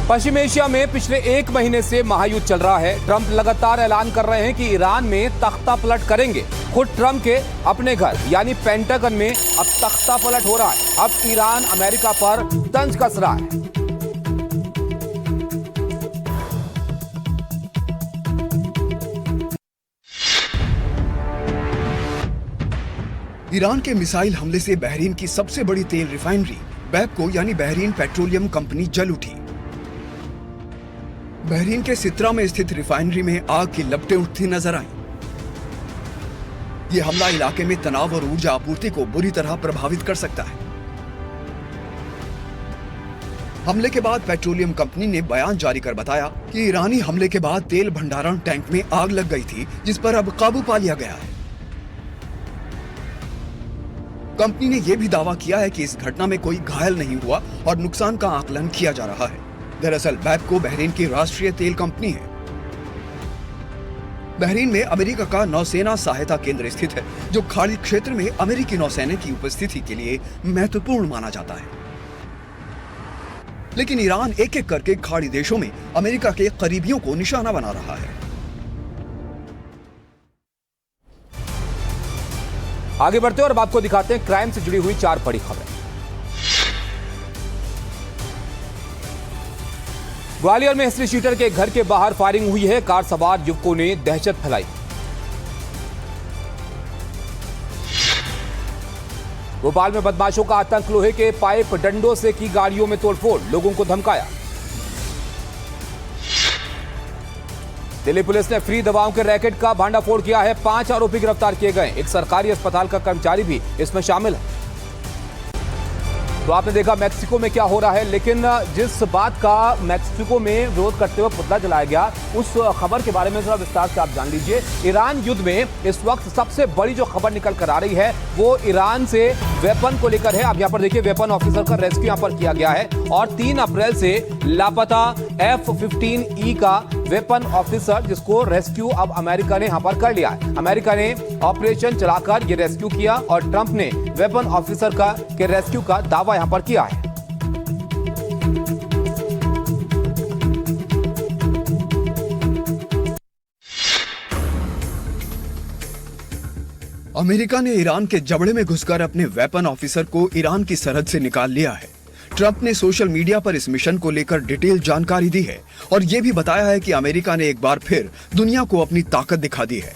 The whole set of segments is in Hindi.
पश्चिम एशिया में पिछले 1 महीने से महायुद्ध चल रहा है। ट्रंप लगातार ऐलान कर रहे हैं कि ईरान में तख्ता पलट करेंगे। खुद ट्रंप के अपने घर यानी पेंटागन में अब तख्ता पलट हो रहा है। अब ईरान अमेरिका पर तंज कस रहा है। ईरान के मिसाइल हमले से बहरीन की सबसे बड़ी तेल रिफाइनरी बैबको यानी बहरीन पेट्रोलियम कंपनी जल उठी। बहरीन के सित्रा में स्थित रिफाइनरी में आग की लपटें उठती नजर आईं। यह हमला इलाके में तनाव और ऊर्जा आपूर्ति को बुरी तरह प्रभावित कर सकता है। हमले के बाद पेट्रोलियम कंपनी ने बयान जारी कर बताया कि ईरानी हमले के बाद तेल भंडारण टैंक में आग लग गई थी, जिस पर अब काबू पा लिया गया है। कंपनी ने यह भी दावा किया है कि इस घटना में कोई घायल नहीं हुआ और नुकसान का आकलन किया जा रहा है। दरअसल बैबको बहरीन की राष्ट्रीय तेल कंपनी है। बहरीन में अमेरिका का नौसेना सहायता केंद्र स्थित है, जो खाड़ी क्षेत्र में अमेरिकी नौसेना की उपस्थिति के लिए महत्वपूर्ण माना जाता है। लेकिन ईरान एक एक करके खाड़ी देशों में अमेरिका के करीबियों को निशाना बना रहा है। आगे बढ़ते हैं और अब आपको दिखाते हैं क्राइम से जुड़ी हुई 4 बड़ी खबरें। ग्वालियर में हिस्ट्री शीटर के घर के बाहर फायरिंग हुई है। कार सवार युवकों ने दहशत फैलाई। भोपाल में बदमाशों का आतंक, लोहे के पाइप डंडों से की गाड़ियों में तोड़फोड़, लोगों को धमकाया। दिल्ली पुलिस ने फ्री दवाओं के रैकेट का भांडाफोड़ किया है। 5 आरोपी गिरफ्तार किए गए। एक सरकारी अस्पताल का कर्मचारी भी इसमें शामिल है। तो आपने देखा मैक्सिको में क्या हो रहा है, लेकिन जिस बात का मैक्सिको में विरोध करते हुए पुतला जलाया गया, उस खबर के बारे में जरा विस्तार से आप जान लीजिए। ईरान युद्ध में इस वक्त सबसे बड़ी जो खबर निकल कर आ रही है वो ईरान से वेपन को लेकर है। अब यहाँ पर देखिए, वेपन ऑफिसर का रेस्क्यू यहाँ पर किया गया है और 3 अप्रैल से लापता F-15E का वेपन ऑफिसर, जिसको रेस्क्यू अब अमेरिका ने यहाँ पर कर लिया है। अमेरिका ने ऑपरेशन चलाकर ये रेस्क्यू किया और ट्रंप ने वेपन ऑफिसर के रेस्क्यू का दावा यहाँ पर किया है। अमेरिका ने ईरान के जबड़े में घुसकर अपने वेपन ऑफिसर को ईरान की सरहद से निकाल लिया है। ट्रंप ने सोशल मीडिया पर इस मिशन को लेकर डिटेल जानकारी दी है और यह भी बताया है कि अमेरिका ने एक बार फिर दुनिया को अपनी ताकत दिखा दी है।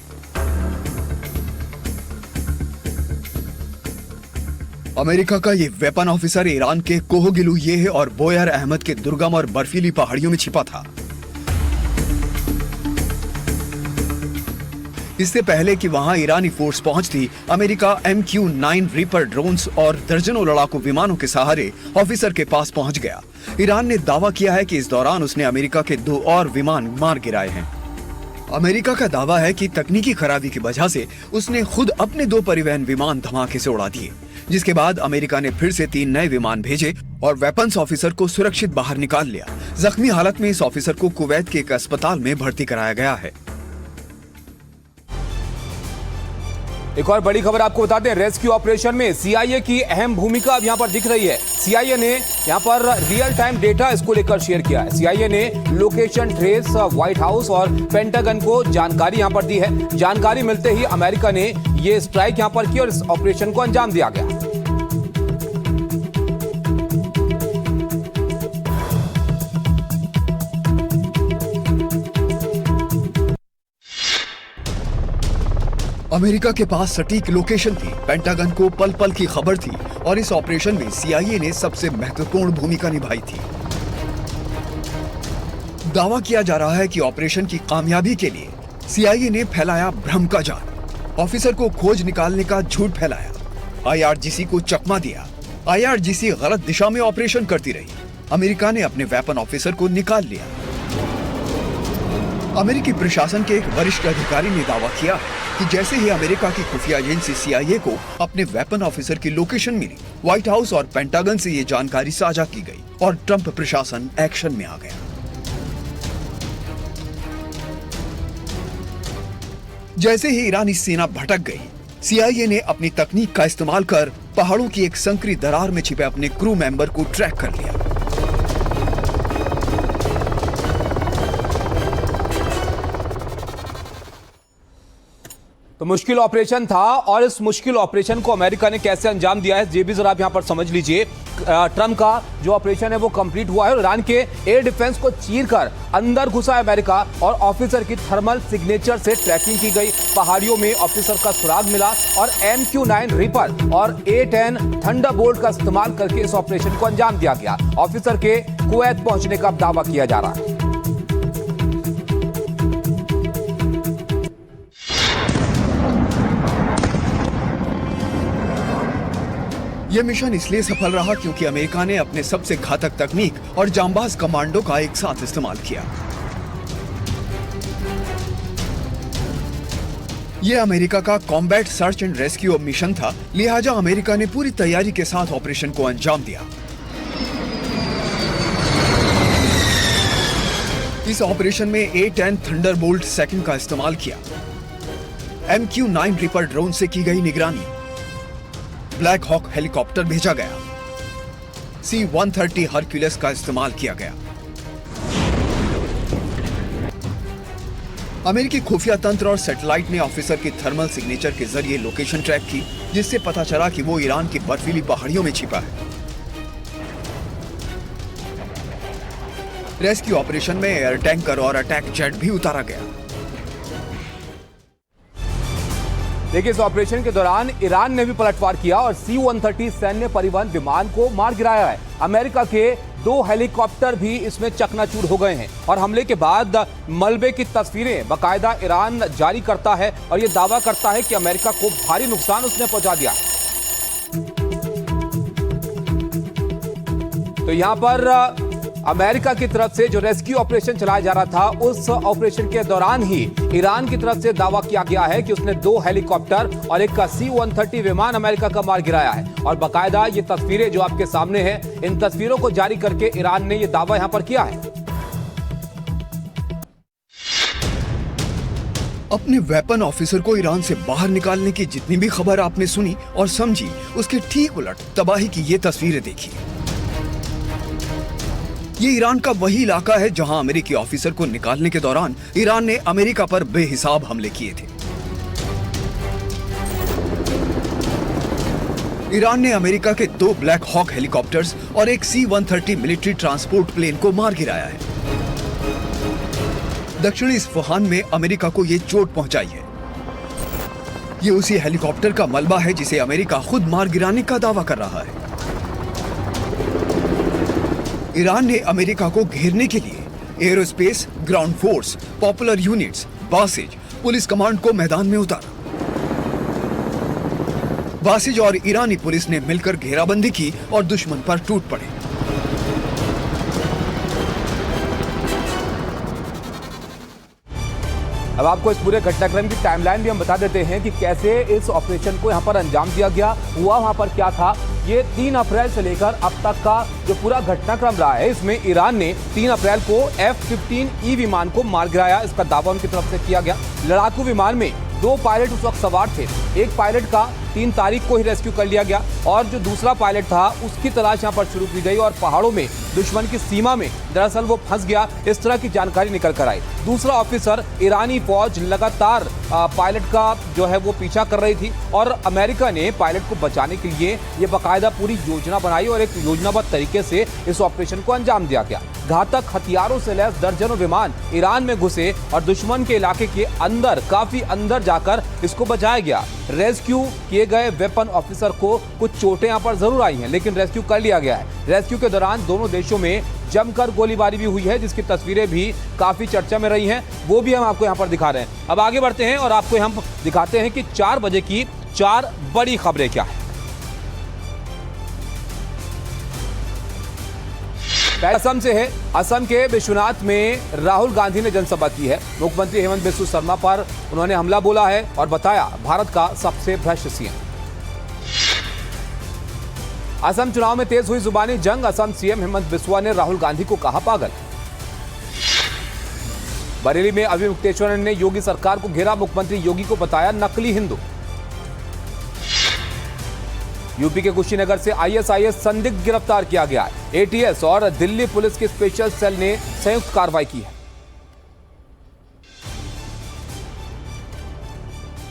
अमेरिका का ये वेपन ऑफिसर ईरान के कोहगिलुयेह और बोयर अहमद के दुर्गम और बर्फीली पहाड़ियों में छिपा था। इससे पहले कि वहां ईरानी फोर्स पहुंचती, अमेरिका MQ-9 रीपर ड्रोन्स और दर्जनों लड़ाकू विमानों के सहारे ऑफिसर के पास पहुंच गया। ईरान ने दावा किया है कि इस दौरान उसने अमेरिका के 2 और विमान मार गिराए हैं। अमेरिका का दावा है कि तकनीकी खराबी की वजह से उसने खुद अपने 2 परिवहन विमान धमाके से उड़ा दिए, जिसके बाद अमेरिका ने फिर से 3 नए विमान भेजे और वेपन्स ऑफिसर को सुरक्षित बाहर निकाल लिया। जख्मी हालत में इस ऑफिसर को कुवैत के एक अस्पताल में भर्ती कराया गया है। एक और बड़ी खबर आपको बता दें, रेस्क्यू ऑपरेशन में CIA की अहम भूमिका अब यहां पर दिख रही है। CIA ने यहां पर रियल टाइम डेटा इसको लेकर शेयर किया है। CIA ने लोकेशन ट्रेस व्हाइट हाउस और पेंटागन को जानकारी यहां पर दी है। जानकारी मिलते ही अमेरिका ने यह स्ट्राइक यहां पर की और इस ऑपरेशन को अंजाम दिया गया। अमेरिका के पास सटीक लोकेशन थी, पेंटागन को पल पल की खबर थी और इस ऑपरेशन में CIA ने सबसे महत्वपूर्ण भूमिका निभाई थी। दावा किया जा रहा है कि ऑपरेशन की कामयाबी के लिए CIA ने फैलाया भ्रम का जाल, ऑफिसर को खोज निकालने का झूठ फैलाया, IRGC को चकमा दिया। IRGC गलत दिशा में ऑपरेशन करती रही। अमेरिका ने अपने वेपन ऑफिसर को निकाल लिया। अमेरिकी प्रशासन के एक वरिष्ठ अधिकारी ने दावा किया कि जैसे ही अमेरिका की खुफिया एजेंसी CIA को अपने वेपन ऑफिसर की लोकेशन मिली, व्हाइट हाउस और पेंटागन से ये जानकारी साझा की गई और ट्रंप प्रशासन एक्शन में आ गया। जैसे ही ईरानी सेना भटक गई, CIA ने अपनी तकनीक का इस्तेमाल कर पहाड़ों की एक संकरी दरार में छिपे अपने क्रू मेंबर को ट्रैक कर लिया। तो मुश्किल ऑपरेशन था और इस मुश्किल ऑपरेशन को अमेरिका ने कैसे अंजाम दिया है ये भी जरा आप यहां पर समझ लीजिए। ट्रंप का जो ऑपरेशन है वो कंप्लीट हुआ है और ईरान के एयर डिफेंस को चीरकर अंदर घुसा है अमेरिका और ऑफिसर की थर्मल सिग्नेचर से ट्रैकिंग की गई। पहाड़ियों में ऑफिसर का सुराग मिला और MQ-9 रीपर और A-10 थंडरबोल्ट का इस्तेमाल करके इस ऑपरेशन को अंजाम दिया गया। ऑफिसर के कुवैत पहुंचने का दावा किया जा रहा है। यह मिशन इसलिए सफल रहा क्योंकि अमेरिका ने अपने सबसे घातक तकनीक और जांबाज कमांडो का एक साथ इस्तेमाल किया। यह अमेरिका का combat search and rescue mission था, लिहाजा अमेरिका ने पूरी तैयारी के साथ ऑपरेशन को अंजाम दिया। इस ऑपरेशन में A-10 थंडरबोल्ट सेकंड का इस्तेमाल किया। MQ-9 रीपर ड्रोन से की गई निगरानी। ब्लैक हॉक हेलीकॉप्टर भेजा गया। C-130 हरक्यूलिस का इस्तेमाल किया गया। अमेरिकी खुफिया तंत्र और सैटेलाइट ने ऑफिसर की थर्मल सिग्नेचर के जरिए लोकेशन ट्रैक की, जिससे पता चला कि वो ईरान की बर्फीली पहाड़ियों में छिपा है। रेस्क्यू ऑपरेशन में एयर टैंकर और अटैक जेट भी उतारा गया। देखिए, इस ऑपरेशन के दौरान ईरान ने भी पलटवार किया और C-130 सैन्य परिवहन विमान को मार गिराया है। अमेरिका के 2 हेलीकॉप्टर भी इसमें चकनाचूर हो गए हैं और हमले के बाद मलबे की तस्वीरें बाकायदा ईरान जारी करता है और यह दावा करता है कि अमेरिका को भारी नुकसान उसने पहुंचा दिया। तो यहां पर अमेरिका की तरफ से जो रेस्क्यू ऑपरेशन चलाया जा रहा था, उस ऑपरेशन के दौरान ही ईरान की तरफ से दावा किया गया है कि उसने 2 हेलीकॉप्टर और एक का C-130 विमान अमेरिका का मार गिराया है। और बाकायदा ये तस्वीरें जो आपके सामने हैं, इन तस्वीरों को जारी करके ईरान ने यह दावा यहां पर किया है। अपने वेपन ऑफिसर को ईरान से बाहर निकालने की जितनी भी खबर आपने सुनी और समझी, उसके ठीक उलट तबाही की ये तस्वीरें देखिए। ये ईरान का वही इलाका है जहां अमेरिकी ऑफिसर को निकालने के दौरान ईरान ने अमेरिका पर बेहिसाब हमले किए थे। ईरान ने अमेरिका के 2 ब्लैक हॉक हेलीकॉप्टर्स और एक C-130 मिलिट्री ट्रांसपोर्ट प्लेन को मार गिराया है। दक्षिणी इस्फहान में अमेरिका को ये चोट पहुंचाई है। ये उसी हेलीकॉप्टर का मलबा है जिसे अमेरिका खुद मार गिराने का दावा कर रहा है। ईरान ने अमेरिका को घेरने के लिए aerospace, ground force, popular units, Basij, police command को मैदान में उतारा। बासिज और ईरानी पुलिस ने मिलकर घेराबंदी की और दुश्मन पर टूट पड़े। अब आपको इस पूरे घटनाक्रम की टाइमलाइन भी हम बता देते हैं कि कैसे इस ऑपरेशन को यहां पर अंजाम दिया गया, हुआ वहां पर क्या था। ये 3 अप्रैल से लेकर अब तक का जो पूरा घटनाक्रम रहा है, इसमें ईरान ने 3 अप्रैल को F-15E विमान को मार गिराया, इसका दावा उनकी तरफ से किया गया। लड़ाकू विमान में 2 पायलट उस वक्त सवार थे। एक पायलट का 3 तारीख को ही रेस्क्यू कर लिया गया और जो दूसरा पायलट था उसकी तलाश यहां पर शुरू की गई और पहाड़ों में दुश्मन की सीमा में दरअसल वो फंस गया, इस तरह की जानकारी निकल कर आई। दूसरा ऑफिसर, ईरानी फौज लगातार पायलट का जो है वो पीछा कर रही थी और अमेरिका ने पायलट को बचाने के लिए ये बाकायदा पूरी योजना बनाई और एक योजनाबद्ध तरीके से इस ऑपरेशन को अंजाम दिया गया। घातक हथियारों से लैस दर्जनों विमान ईरान में घुसे और दुश्मन के इलाके के अंदर, काफी अंदर जाकर इसको बचाया गया। रेस्क्यू किए गए वेपन ऑफिसर को कुछ चोटें यहां पर जरूर आई हैं, लेकिन रेस्क्यू कर लिया गया है। रेस्क्यू के दौरान दोनों देशों में जमकर गोलीबारी भी हुई है, जिसकी तस्वीरें भी काफी चर्चा में रही हैं, वो भी हम आपको यहां पर दिखा रहे हैं। अब आगे बढ़ते हैं और आपको हम दिखाते हैं कि 4 बजे की 4 बड़ी खबरें क्या है। असम से है। असम के विश्वनाथ में राहुल गांधी ने जनसभा की है। मुख्यमंत्री हेमंत बिस्वा शर्मा पर उन्होंने हमला बोला है और बताया भारत का सबसे भ्रष्ट सीएम। असम चुनाव में तेज हुई जुबानी जंग, असम सीएम हेमंत बिस्वा ने राहुल गांधी को कहा पागल। बरेली में अभी मुक्तेश्वर ने योगी सरकार को घेरा, मुख्यमंत्री योगी को बताया नकली हिंदू। यूपी के कुशीनगर से आईएसआईएस संदिग्ध गिरफ्तार किया गया है। एटीएस और दिल्ली पुलिस के स्पेशल सेल ने संयुक्त कार्रवाई की है।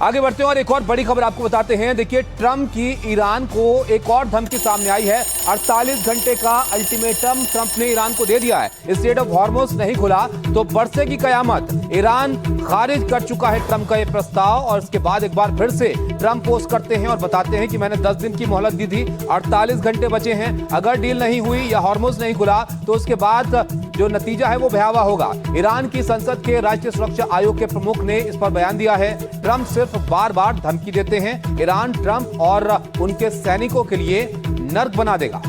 आगे बढ़ते हैं और एक और बड़ी खबर आपको बताते हैं। देखिए, ट्रंप की ईरान को एक और धमकी सामने आई है। 48 घंटे का अल्टीमेटम ट्रंप ने ईरान को दे दिया है। स्ट्रेट ऑफ हॉर्मुज़ नहीं खुला तो बरसेगी कयामत। ईरान खारिज कर चुका है ट्रंप का यह प्रस्ताव और इसके बाद एक बार फिर से ट्रंप पोस्ट करते हैं और बताते हैं कि मैंने 10 दिन की मोहलत दी थी, 48 घंटे बचे हैं। अगर डील नहीं हुई या हॉर्मुज़ नहीं खुला तो उसके बाद जो नतीजा है वो भयावह होगा। ईरान की संसद के राष्ट्रीय सुरक्षा आयोग के प्रमुख ने इस पर बयान दिया है। ट्रंप सिर्फ बार बार धमकी देते हैं। ईरान ट्रंप और उनके सैनिकों के लिए नर्क बना देगा।